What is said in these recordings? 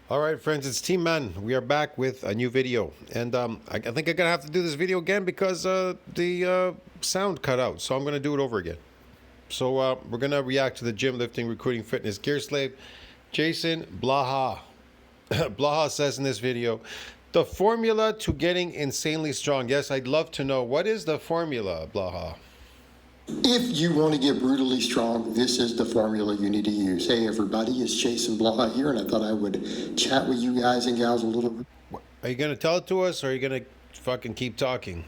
All right, friends, it's Team Man. We are back with a new video, and I think I'm gonna have to do this video again because the sound cut out. So I'm gonna do it over again. So we're gonna react to the gym, lifting, recruiting, fitness gear slave, Jason Blaha. Blaha says in this video, the formula to getting insanely strong. Yes, I'd love to know what is the formula, Blaha. If you want to get brutally strong, this is the formula you need to use. Hey everybody, it's Jason Blaha here, and I thought I would chat with you guys and gals a little bit Are you gonna tell it to us, or are you gonna fucking keep talking?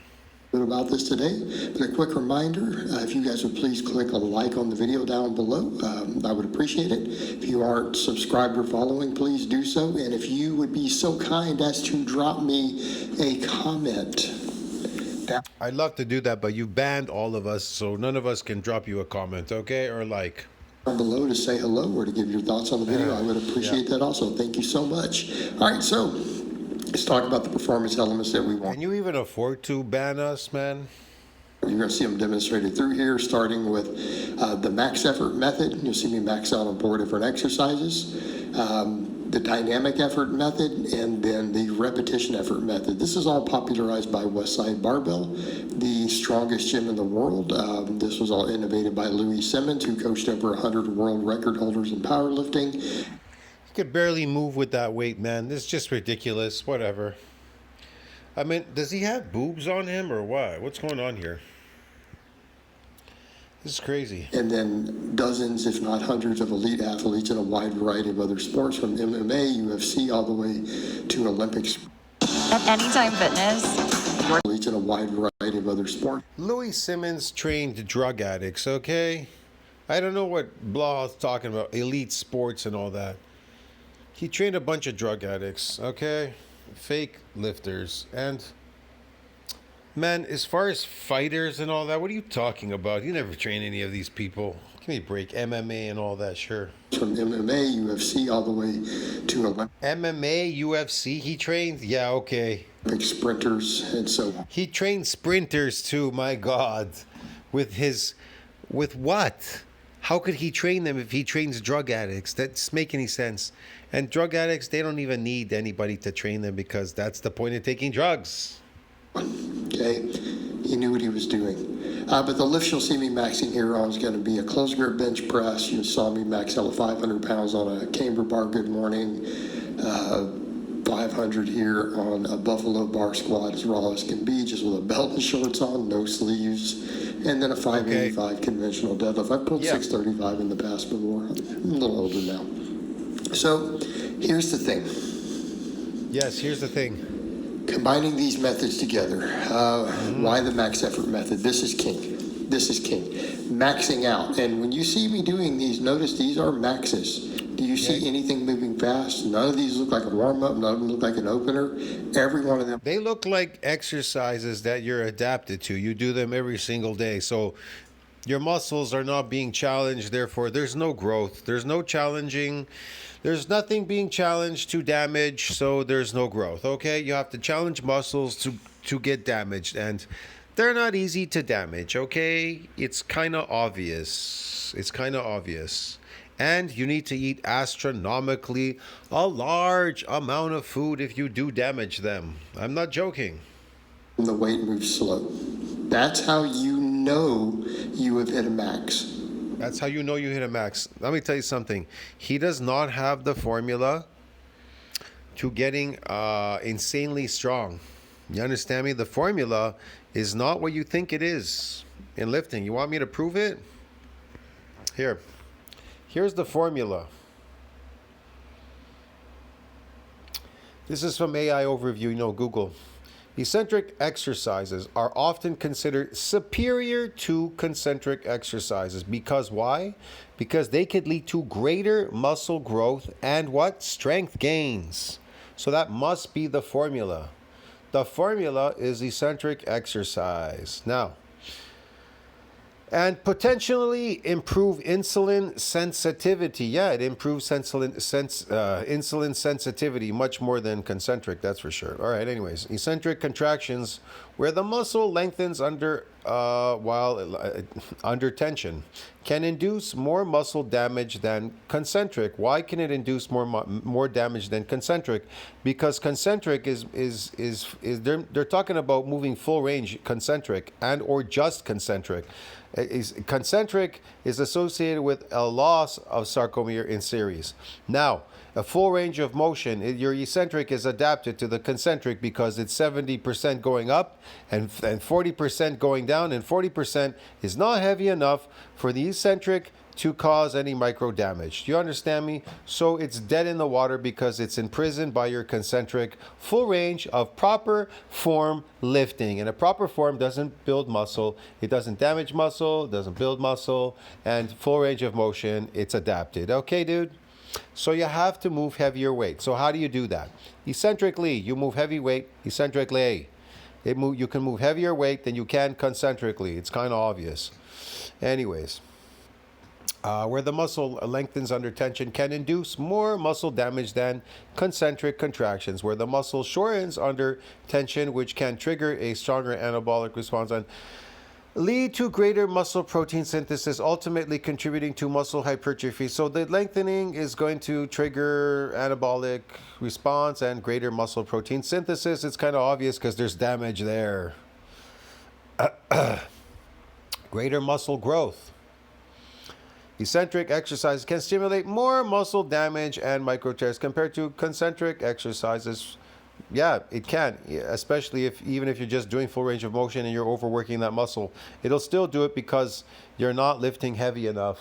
about this today. But a quick reminder, if you guys would please click a like on the video down below, I would appreciate it. If you aren't subscribed or following, please do so. And if you would be so kind as to drop me a comment. I'd love to do that, but you banned all of us, so none of us can drop you a comment, okay? Or like. Down below to say hello or to give your thoughts on the video. I would appreciate that also. Thank you so much. All right, so let's talk about the performance elements that we want. Can you even afford to ban us, man? You're going to see them demonstrated through here, starting with the max effort method. You'll see me max out on 4 different exercises. The dynamic effort method, and then the repetition effort method. This is all popularized by Westside Barbell, the strongest gym in the world. This was all innovated by Louis Simmons, who coached over 100 world record holders in powerlifting. You could barely move with that weight, man. This is just ridiculous. Whatever. I mean, does he have boobs on him or what? What's going on here? This is crazy. And then dozens, if not hundreds, of elite athletes in a wide variety of other sports, from MMA, UFC, all the way to Olympics. At Anytime Fitness. Athletes in a wide variety of other sports. Louis Simmons trained drug addicts, okay? I don't know what Blah's talking about, elite sports and all that. He trained a bunch of drug addicts, okay? Fake lifters. And man, as far as fighters and all that, what are you talking about? You never train any of these people. Give me a break. MMA and all that, sure. From MMA, UFC, all the way to Olympic. MMA, UFC, he trained? Yeah, okay. Sprinters and so on. He trained sprinters too, my God. With what? How could he train them if he trains drug addicts? That doesn't make any sense. And drug addicts, they don't even need anybody to train them because that's the point of taking drugs. Okay, he knew what he was doing. But the lifts you'll see me maxing here on is going to be a close grip bench press. You saw me max out at 500 pounds on a camber bar, good morning. 500 here on a buffalo bar squat, as raw as can be, just with a belt and shorts on, no sleeves. And then a 585 conventional deadlift. I've pulled 635 in the past before. I'm a little older now. So here's the thing. Yes, here's the thing. Combining these methods together, why the max effort method? This is king. This is king. Maxing out. And when you see me doing these, notice these are maxes. Do you see anything moving fast? None of these look like a warm-up. None of them look like an opener. Every one of them. They look like exercises that you're adapted to. You do them every single day. So your muscles are not being challenged. Therefore, there's no growth. There's no challenging. There's nothing being challenged to damage, so there's no growth, okay? You have to challenge muscles to get damaged, and they're not easy to damage, okay? It's kind of obvious. It's kind of obvious. And you need to eat astronomically a large amount of food if you do damage them. I'm not joking. The weight moves slow. That's how you know you have hit a max. That's how you know you hit a max. Let me tell you something. He does not have the formula to getting insanely strong. You understand me? The formula is not what you think it is in lifting. You want me to prove it? Here. Here's the formula. This is from AI Overview, you know, Google. Eccentric exercises are often considered superior to concentric exercises. Because why? Because they could lead to greater muscle growth and what? Strength gains. So that must be the formula. The formula is eccentric exercise. Now, And potentially improve insulin sensitivity. Yeah, it improves insulin sensitivity much more than concentric, that's for sure. All right, anyways, eccentric contractions where the muscle lengthens under tension can induce more muscle damage than concentric. Why can it induce more damage than concentric? Because concentric is they're talking about moving full range concentric and or just concentric. Concentric is associated with a loss of sarcomere in series. Now, a full range of motion, your eccentric is adapted to the concentric because it's 70% going up and 40% going down, and 40% is not heavy enough for the eccentric to cause any micro damage. Do you understand me? So it's dead in the water because it's imprisoned by your concentric. Full range of proper form lifting. And a proper form doesn't build muscle. It doesn't damage muscle, doesn't build muscle, and full range of motion, it's adapted. Okay, dude? So you have to move heavier weight. So how do you do that? Eccentrically, you move heavy weight. Eccentrically, you can move heavier weight than you can concentrically. It's kind of obvious. Anyways. Where the muscle lengthens under tension can induce more muscle damage than concentric contractions, where the muscle shortens under tension, which can trigger a stronger anabolic response and lead to greater muscle protein synthesis, ultimately contributing to muscle hypertrophy. So the lengthening is going to trigger anabolic response and greater muscle protein synthesis. It's kind of obvious because there's damage there. Greater muscle growth. Eccentric exercises can stimulate more muscle damage and micro tears compared to concentric exercises. Yeah, it can, especially even if you're just doing full range of motion and you're overworking that muscle. It'll still do it because you're not lifting heavy enough.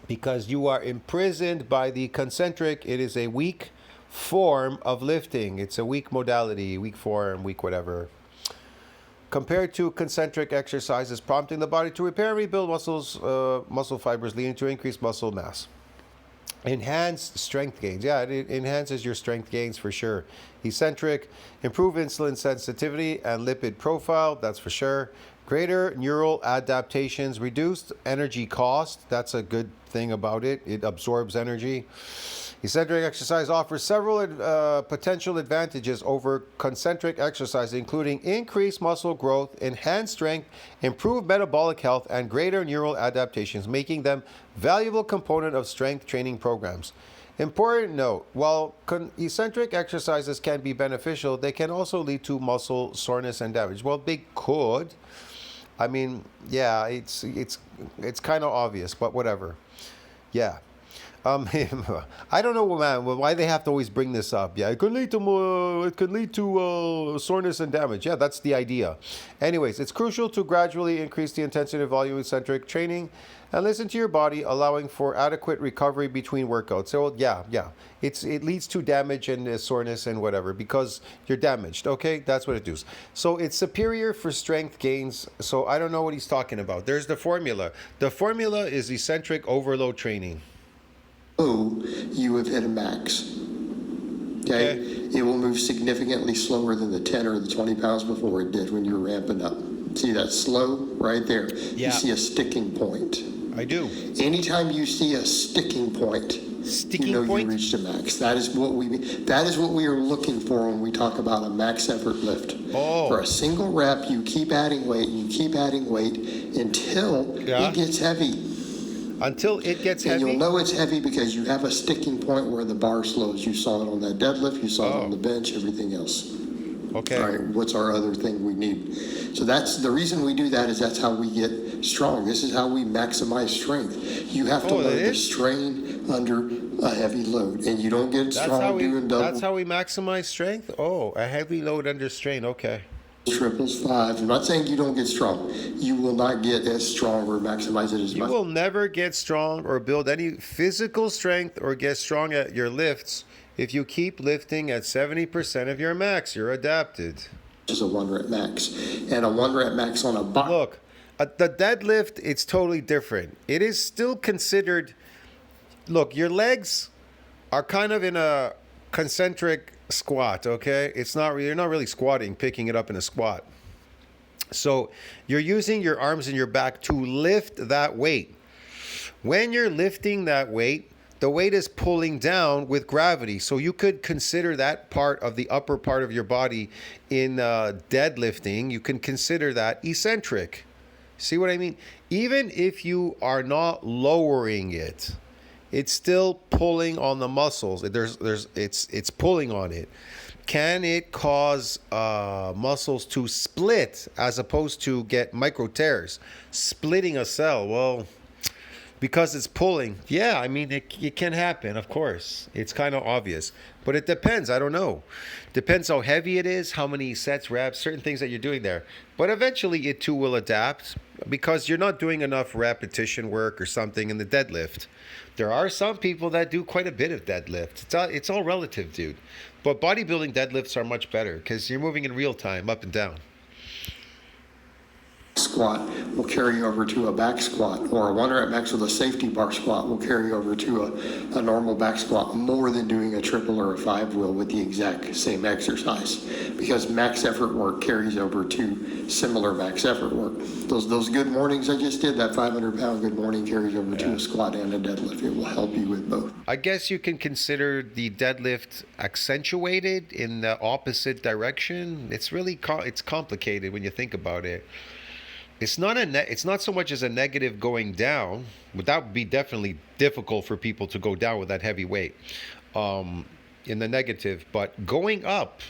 Because you are imprisoned by the concentric. It is a weak form of lifting. It's a weak modality, weak form, weak whatever. Compared to concentric exercises, prompting the body to repair and rebuild muscle fibers, leading to increased muscle mass. Enhanced strength gains. Yeah, it enhances your strength gains for sure. Eccentric, improve insulin sensitivity and lipid profile, that's for sure. Greater neural adaptations, reduced energy cost. That's a good thing about it. It absorbs energy. Eccentric exercise offers several potential advantages over concentric exercise, including increased muscle growth, enhanced strength, improved metabolic health, and greater neural adaptations, making them valuable component of strength training programs. Important note, while eccentric exercises can be beneficial, they can also lead to muscle soreness and damage. Well, they could. I mean, yeah, it's kind of obvious, but whatever. Yeah. I don't know, man, why they have to always bring this up. Yeah, it could lead to soreness and damage. Yeah, that's the idea. Anyways, it's crucial to gradually increase the intensity of volume eccentric training and listen to your body, allowing for adequate recovery between workouts. So yeah, it leads to damage and soreness and whatever because you're damaged. Okay, that's what it does. So it's superior for strength gains. So I don't know what he's talking about. There's the formula. The formula is eccentric overload training. You have hit a max. Okay? It will move significantly slower than the 10 or the 20 pounds before it did when you were ramping up. See that slow right there? Yeah. You see a sticking point. I do. Anytime you see a sticking point, you reached a max. That is what we are looking for when we talk about a max effort lift. Oh. For a single rep, you keep adding weight until it gets heavy. Until it gets heavy? And you'll know it's heavy because you have a sticking point where the bar slows. You saw it on that deadlift, you saw it on the bench, everything else. Okay. All right, what's our other thing we need? So that's the reason we do that, is that's how we get strong. This is how we maximize strength. You have to learn to strain under a heavy load, and you don't get strong doing double. That's how we maximize strength? Oh, a heavy load under strain, okay. Triples, fives. I'm not saying you don't get strong. You will not get as strong or maximize it as much. You will never get strong or build any physical strength or get strong at your lifts if you keep lifting at 70% of your max. You're adapted. Just a 1 rep max. And a 1 rep max on a bar. Look, the deadlift, it's totally different. It is still considered, look, your legs are kind of in a concentric squat, okay? You're not really squatting, picking it up in a squat. So you're using your arms and your back to lift that weight. When you're lifting that weight, the weight is pulling down with gravity. So you could consider that part of the upper part of your body in deadlifting. You can consider that eccentric. See what I mean? Even if you are not lowering it, it's still pulling on the muscles. It's pulling on it. Can it cause muscles to split as opposed to get micro tears? Splitting a cell, well, because it's pulling. Yeah, I mean, it can happen, of course. It's kind of obvious. But it depends. I don't know. Depends how heavy it is, how many sets, reps, certain things that you're doing there. But eventually it too will adapt because you're not doing enough repetition work or something in the deadlift. There are some people that do quite a bit of deadlift. It's all relative, dude. But bodybuilding deadlifts are much better because you're moving in real time, up and down. Squat will carry over to a back squat, or a 1 rep max with a safety bar squat will carry over to a normal back squat more than doing a triple or a 5 will with the exact same exercise, because max effort work carries over to similar max effort work. Those good mornings I just did, that 500-pound good morning carries over to a squat and a deadlift. It will help you with both. I guess you can consider the deadlift accentuated in the opposite direction. It's really it's complicated when you think about it. It's not it's not so much as a negative going down, but that would be definitely difficult for people to go down with that heavy weight in the negative. But going up,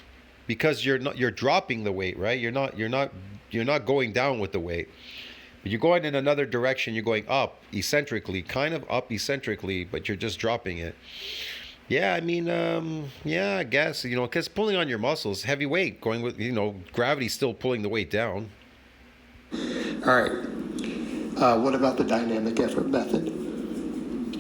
because you're dropping the weight, right? You're not going down with the weight. But you're going in another direction. You're going up eccentrically, kind of up eccentrically, but you're just dropping it. Yeah, I mean, yeah, I guess, because pulling on your muscles, heavy weight, going with, gravity still pulling the weight down. All right. What about the dynamic effort method?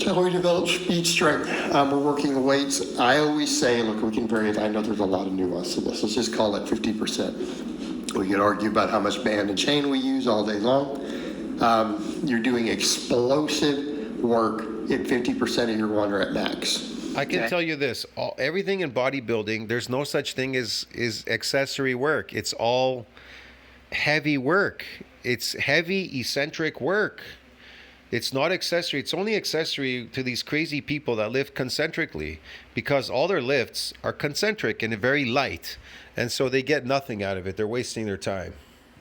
How we develop speed strength. We're working weights. I always say, look, we can vary it. I know there's a lot of nuance to this. Let's just call it 50%. We could argue about how much band and chain we use all day long. You're doing explosive work at 50% of your 1 rep max. I can tell you this, everything in bodybuilding, there's no such thing as accessory work. It's all heavy work. It's heavy eccentric work. It's not accessory. It's only accessory to these crazy people that lift concentrically, because all their lifts are concentric and very light, and so they get nothing out of it. They're wasting their time.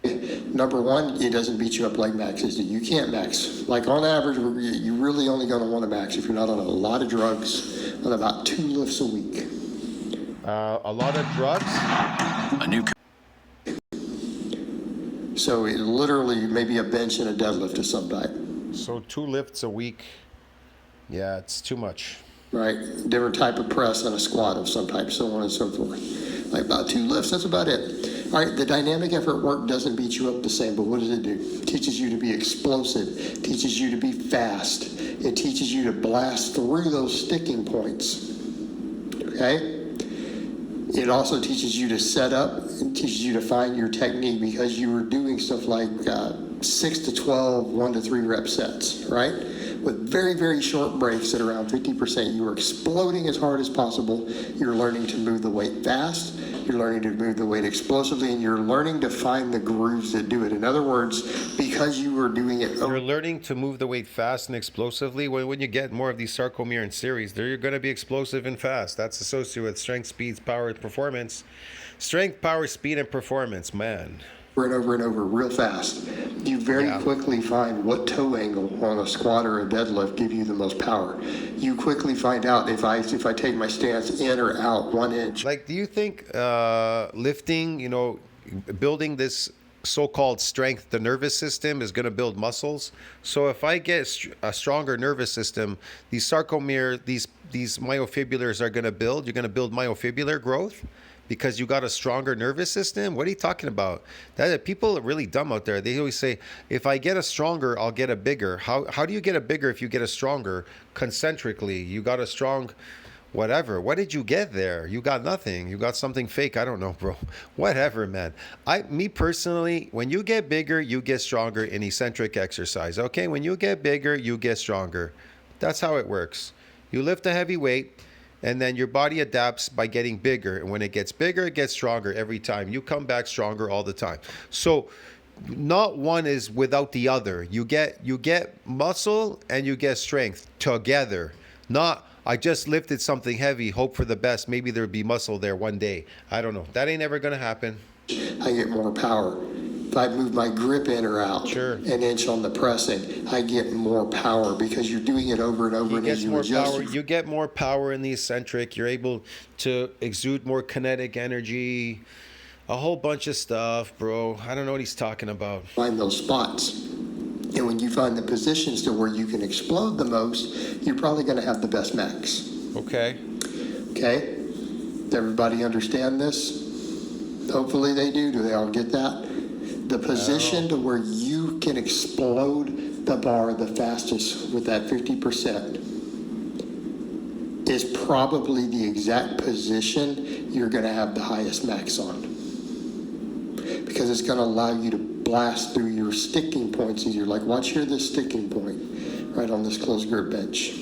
Number one, it doesn't beat you up like maxes do. You can't max. Like on average, you're really only going to want to max if you're not on a lot of drugs, on about 2 lifts a week. A lot of drugs? A new So it literally maybe a bench and a deadlift of some type. So 2 lifts a week. Yeah, it's too much. Right? Different type of press and a squat of some type, so on and so forth. Like about 2 lifts, that's about it. All right, the dynamic effort work doesn't beat you up the same, but what does it do? It teaches you to be explosive, teaches you to be fast. It teaches you to blast through those sticking points. Okay? It also teaches you to set up and teaches you to find your technique, because you were doing stuff like 6 to 12, 1 to 3 rep sets, right? With very, very short breaks at around 50%. You are exploding as hard as possible. You're learning to move the weight fast. You're learning to move the weight explosively, and you're learning to find the grooves that do it. In other words, because you were doing it... You're learning to move the weight fast and explosively. When you get more of these sarcomere series, they're going to be explosive and fast. That's associated with strength, speed, power, and performance. Strength, power, speed, and performance, man. Over and over real fast. You very quickly find what toe angle on a squat or a deadlift give you the most power. You quickly find out if I take my stance in or out 1 inch. Like, do you think lifting, building this so-called strength, the nervous system is going to build muscles? So if I get a stronger nervous system, these sarcomere, these myofibrillars are going to build. You're going to build myofibular growth because you got a stronger nervous system? What are you talking about? People are really dumb out there. They always say, if I get a stronger, I'll get a bigger. How do you get a bigger if you get a stronger concentrically? You got a strong whatever. What did you get there? You got nothing. You got something fake. I don't know, bro. Whatever, man. Me personally, when you get bigger, you get stronger in eccentric exercise. Okay? When you get bigger, you get stronger. That's how it works. You lift a heavy weight, and then your body adapts by getting bigger. And when it gets bigger, it gets stronger every time. You come back stronger all the time. So not one is without the other. You get muscle and you get strength together. Not I just lifted something heavy, hope for the best. Maybe there'll be muscle there one day. I don't know. That ain't ever gonna happen. I get more power. If I move my grip in or out Sure. an inch on the pressing, I get more power because you're doing it over and over. You And get as you more adjust, power. You get more power in the eccentric. You're able to exude more kinetic energy. A whole bunch of stuff, bro. I don't know what he's talking about. find those spots. And when you find the positions to where you can explode the most, you're probably going to have the best max. Okay. Okay? Does everybody understand this? Hopefully they do. Do they all get that? The position to where you can explode the bar the fastest with that 50% is probably the exact position you're going to have the highest max on. Because it's going to allow you to blast through your sticking points easier. Like, watch here, this sticking point right on this closed grip bench.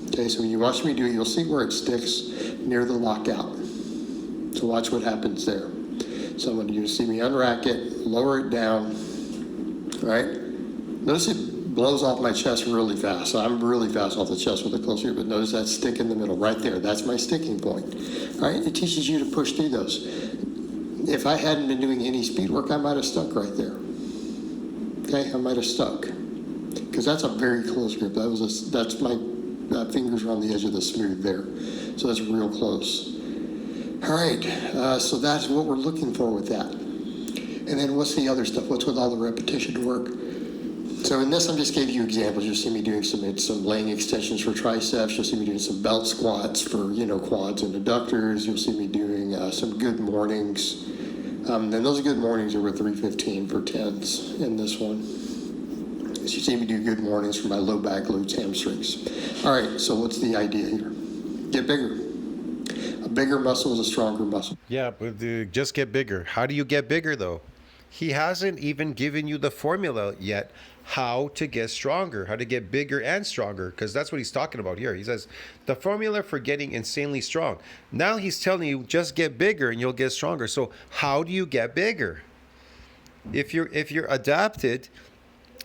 Okay, so when you watch me do it, you'll see where it sticks near the lockout. So watch what happens there. So when you see me unrack it, lower it down, right? Notice it blows off my chest really fast. So I'm really fast off the chest with a close grip, but notice that stick in the middle right there. That's my sticking point. All right, it teaches you to push through those. If I hadn't been doing any speed work, I might have stuck right there. Okay, I might have stuck. Because that's a very close grip. That's my fingers are on the edge of the smooth there. So that's real close. All right, so that's what we're looking for with that. And then what's the other stuff? What's with all the repetition work? So in this, I just gave you examples. You'll see me doing some laying extensions for triceps. You'll see me doing some belt squats for, quads and adductors. You'll see me doing some good mornings. And those good mornings are with 315 for 10s in this one. So you see me do good mornings for my low back, glutes, hamstrings. All right, so what's the idea here? Get bigger. A bigger muscle is a stronger muscle. Yeah, but just get bigger. How do you get bigger, though? He hasn't even given you the formula yet how to get stronger, how to get bigger and stronger, because that's what he's talking about here. He says the formula for getting insanely strong. Now he's telling you just get bigger and you'll get stronger. So how do you get bigger? If you're adapted,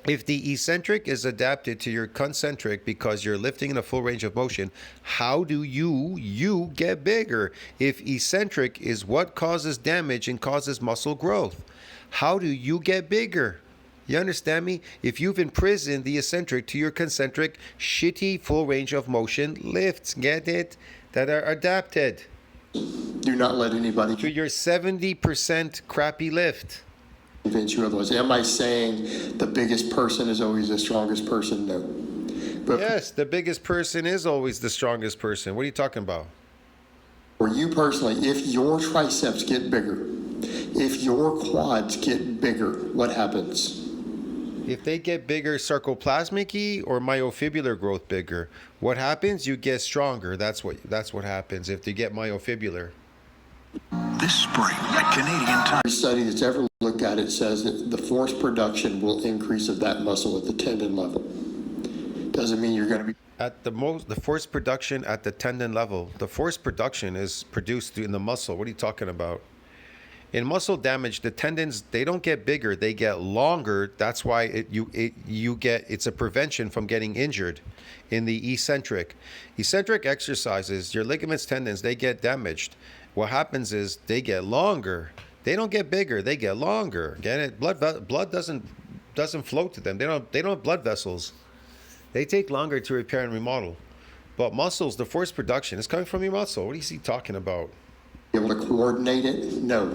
if the eccentric is adapted to your concentric because you're lifting in a full range of motion, how do you get bigger? If eccentric is what causes damage and causes muscle growth, how do you get bigger? You understand me? If you've imprisoned the eccentric to your concentric, shitty full range of motion lifts, get it? That are adapted Do not let anybody to your 70% crappy lift. convince you otherwise. Am I saying the biggest person is always the strongest person? No. But Yes, the biggest person is always the strongest person. What are you talking about? for you personally, if your triceps get bigger, if your quads get bigger, what happens? If they get bigger sarcoplasmic or myofibular growth bigger, what happens? You get stronger. That's what happens if they get myofibular. This spring at Canadian Tire. Every study that's ever looked at it says that the force production will increase of that muscle at the tendon level. Doesn't mean you're going to be At the force production at the tendon level, the force production is produced in the muscle. What are you talking about? In muscle damage, the tendons, they don't get bigger, they get longer. That's why it's a prevention from getting injured in the eccentric. Eccentric exercises, your ligaments, tendons, they get damaged. What happens is they get longer. They don't get bigger, they get longer. Get it? Blood doesn't flow to them. They don't have blood vessels. They take longer to repair and remodel. But muscles, the force production is coming from your muscle. What is he talking about? able to coordinate it? No,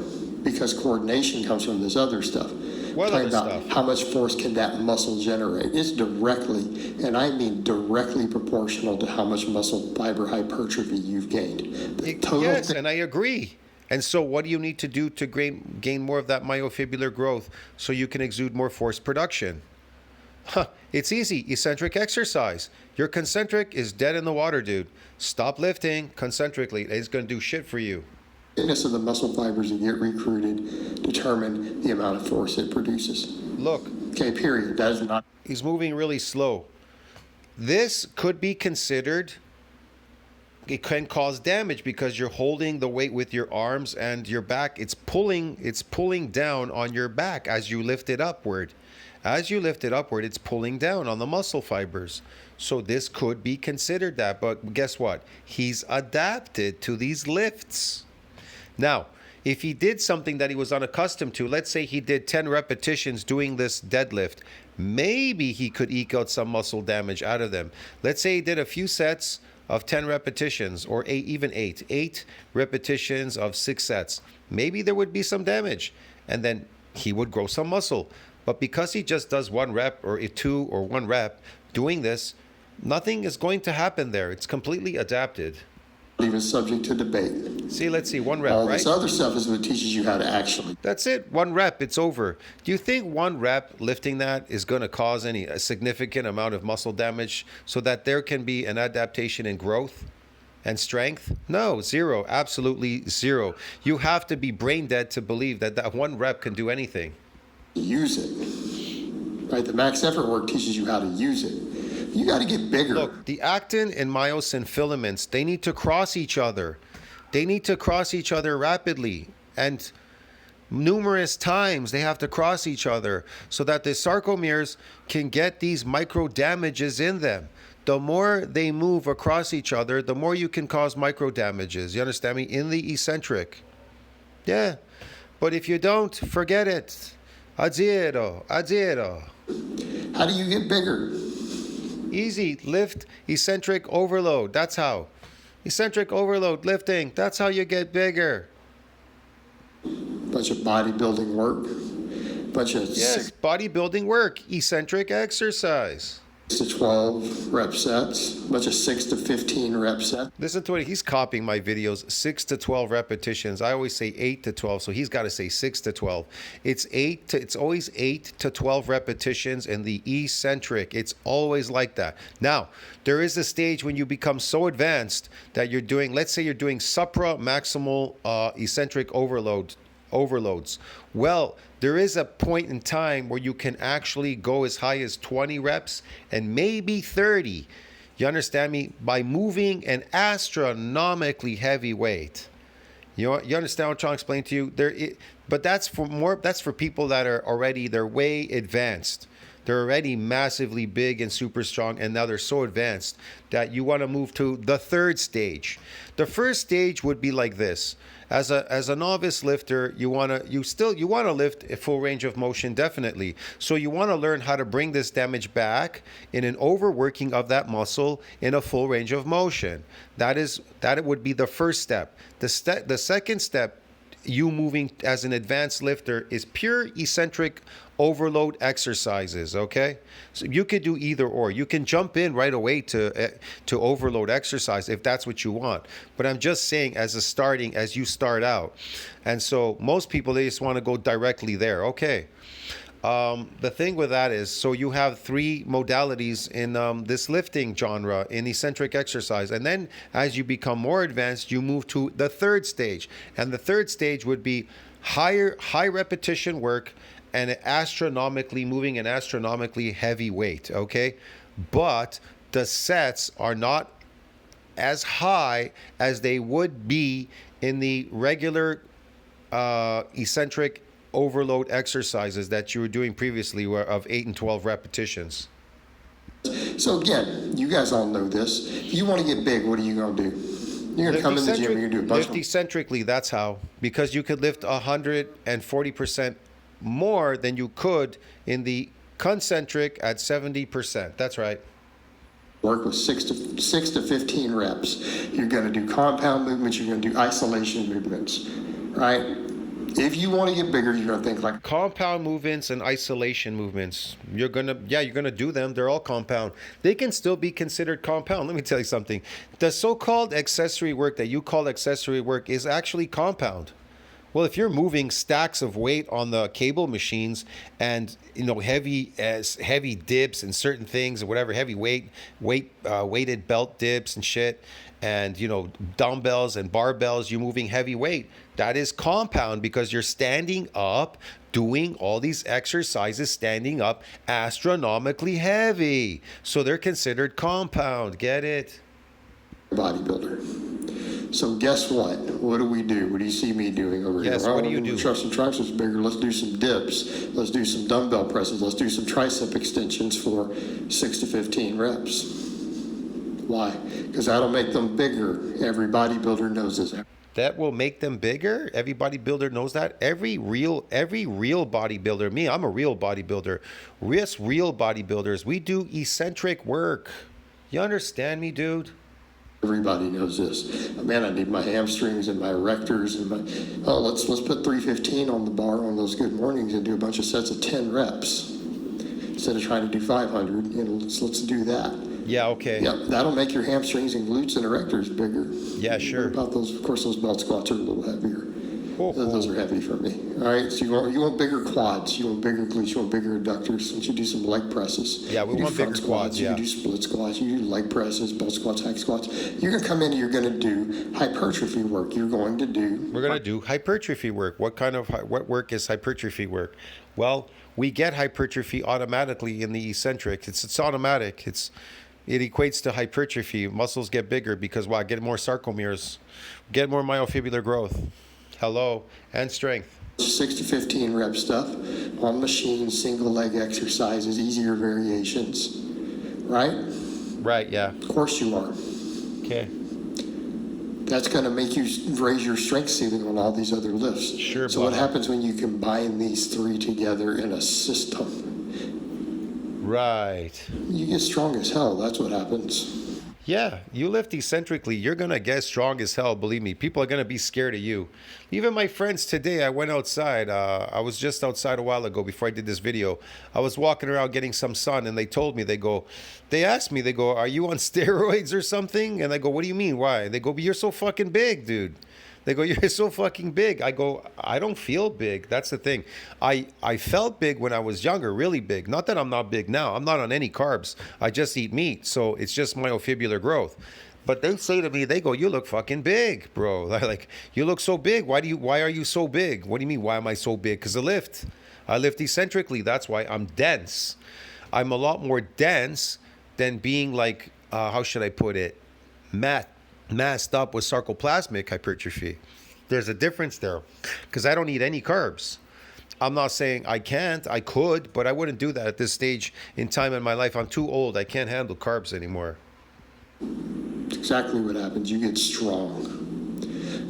because coordination comes from this other stuff. What Talking other about stuff? how much force can that muscle generate? It's directly, and I mean directly proportional to how much muscle fiber hypertrophy you've gained. The total Yes, and I agree. And so what do you need to do to gain more of that myofibular growth so you can exude more force production? It's easy. Eccentric exercise. Your concentric is dead in the water, dude. Stop lifting concentrically. It's going to do shit for you. thickness of the muscle fibers that get recruited determine the amount of force it produces. Look, Okay, period. That is not he's moving really slow. This could be considered it can cause damage because you're holding the weight with your arms and your back. It's pulling down on your back as you lift it upward. As you lift it upward, it's pulling down on the muscle fibers. So this could be considered that. But guess what? He's adapted to these lifts. Now, if he did something that he was unaccustomed to, let's say he did 10 repetitions doing this deadlift, maybe he could eke out some muscle damage out of them. Let's say he did a few sets of 10 repetitions, or even 8 repetitions of 6 sets. Maybe there would be some damage, and then he would grow some muscle. But because he just does 1 rep or 2 or 1 rep doing this, nothing is going to happen there. It's completely adapted. Even subject to debate. See, let's see, 1 rep, All right? this other stuff is what teaches you how to actually. That's it. 1 rep, it's over. Do you think 1 rep lifting that is going to cause a significant amount of muscle damage so that there can be an adaptation in growth and strength? No, zero. Absolutely zero. You have to be brain dead to believe that that 1 rep can do anything. Use it. Right? The max effort work teaches you how to use it. You got to get bigger. Look, the actin and myosin filaments, they need to cross each other. They need to cross each other rapidly. And numerous times they have to cross each other so that the sarcomeres can get these micro damages in them. The more they move across each other, the more you can cause micro damages. You understand me? In the eccentric. Yeah. But if you don't, forget it. Addio. How do you get bigger? Easy. Lift eccentric overload. That's how. Eccentric overload lifting. That's how you get bigger. Bunch of bodybuilding work. Bunch of Yes, bodybuilding work. Eccentric exercise. 6 to 12 rep sets. Bunch of 6 to 15 rep sets. Listen to it. He's copying my videos. 6 to 12 repetitions. I always say 8 to 12, so he's got to say 6 to 12. It's always 8 to 12 repetitions in the eccentric. It's always like that. Now, there is a stage when you become so advanced that you're doing, let's say you're doing supra-maximal eccentric overloads. Well, there is a point in time where you can actually go as high as 20 reps and maybe 30. You understand me? By moving an astronomically heavy weight. You understand what I'm trying to explain to you? But that's for people that are already, they're way advanced. They're already massively big and super strong, and now they're so advanced that you want to move to the 3rd stage. The first stage would be like this. As a novice lifter, you want to lift a full range of motion, definitely. So you want to learn how to bring this damage back in an overworking of that muscle in a full range of motion. That would be the first step. The second step, you moving as an advanced lifter, is pure eccentric overload exercises. Okay, so you could do either or. You can jump in right away to overload exercise if that's what you want, but I'm just saying as you start out. And so most people, they just want to go directly there. Okay, the thing with that is, so you have 3 modalities in this lifting genre in eccentric exercise, and then as you become more advanced, you move to the 3rd stage, and the 3rd stage would be high repetition work and moving an astronomically heavy weight. Okay, but the sets are not as high as they would be in the regular eccentric overload exercises that you were doing previously, of 8 and 12 repetitions. So again, you guys all know this. If you want to get big, what are you going to do? You're going to come in the gym and you're going to do a bunch lift eccentrically. That's how. Because you could lift 140% more than you could in the concentric at 70%. That's right. work with 6 to 15 reps. You're going to do compound movements. You're going to do isolation movements, right? If you want to get bigger, you're going to think like compound movements and isolation movements. You're gonna do them. They're all compound. They can still be considered compound. Let me tell you something. The so-called accessory work that you call accessory work is actually compound. Well, if you're moving stacks of weight on the cable machines and heavy dips and certain things or whatever, heavy weighted belt dips and shit, and dumbbells and barbells, you're moving heavy weight. That is compound because you're standing up, doing all these exercises, standing up, astronomically heavy. So they're considered compound. Get it? bodybuilder. So guess what? What do we do? What do you see me doing over Yes, here? what do you do? Trucks and triceps bigger. Let's do some dips. Let's do some dumbbell presses. Let's do some tricep extensions for 6 to 15 reps. Why? Because that'll make them bigger. Every bodybuilder knows this. That will make them bigger. Every bodybuilder knows that. Every real bodybuilder. Me, I'm a real bodybuilder. Real bodybuilders. We do eccentric work. You understand me, dude? Everybody knows this. Man, I need my hamstrings and my erectors and my. Oh, let's put 315 on the bar on those good mornings and do a bunch of sets of 10 reps instead of trying to do 500. You know, let's do that. Yeah, okay. Yep, that'll make your hamstrings and glutes and erectors bigger. Yeah, sure. What about those? Of course, those belt squats are a little heavier. Oh, Those are heavy for me. All right, so you want bigger quads, you want bigger glutes, you want bigger adductors. Once you do some leg presses. Yeah, we you do want front bigger quads, You yeah. do split squats, you do leg presses, belt squats, hack squats. You're gonna come in and you're gonna do hypertrophy work. You're going to do. We're going to do hypertrophy work. What work is hypertrophy work? Well, we get hypertrophy automatically in the eccentric. It's automatic. It equates to hypertrophy. Muscles get bigger because why? Get more sarcomeres, get more myofibrillar growth. Hello, and strength. 6 to 15 rep stuff on machines, single leg exercises, easier variations. Right? Right, yeah. Of course you are. Okay. That's going to make you raise your strength ceiling on all these other lifts. Sure, So what Bob. happens when you combine these three together in a system? Right. You get strong as hell. That's what happens. Yeah, you lift eccentrically, you're going to get strong as hell, believe me. People are going to be scared of you. Even my friends today, I went outside. I was just outside a while ago before I did this video. I was walking around getting some sun, and they told me, they asked me, are you on steroids or something? And I go, what do you mean? Why? They go, but you're so fucking big, dude. They go, you're so fucking big. I go, I don't feel big. That's the thing. I felt big when I was younger, really big. Not that I'm not big now. I'm not on any carbs. I just eat meat. So it's just myofibrillar growth. But they say to me, they go, you look fucking big, bro. They're like, you look so big. Why are you so big? What do you mean, why am I so big? Because I lift eccentrically. That's why I'm dense. I'm a lot more dense than being like, how should I put it? Masked up with sarcoplasmic hypertrophy. There's a difference there because I don't eat any carbs. I'm not saying I can't. I could, but I wouldn't do that at this stage in time in my life. I'm too old. I can't handle carbs anymore. Exactly what happens. You get strong.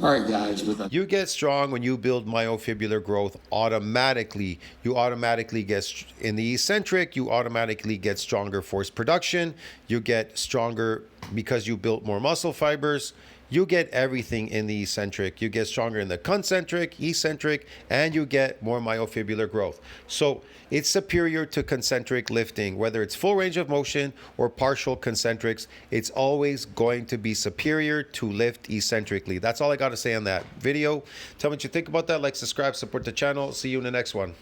All right, guys. With that. You get strong when you build myofibrillar growth automatically. You automatically get in the eccentric. You automatically get stronger force production. You get stronger because you built more muscle fibers. You get everything in the eccentric. You get stronger in the concentric, eccentric, and you get more myofibrillar growth. So it's superior to concentric lifting, whether it's full range of motion or partial concentrics. It's always going to be superior to lift eccentrically. That's all I got to say on that video. Tell me what you think about that. Like, subscribe, support the channel. See you in the next one.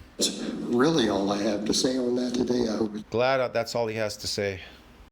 Really all I have to say on that today. I hope. Glad that's all he has to say.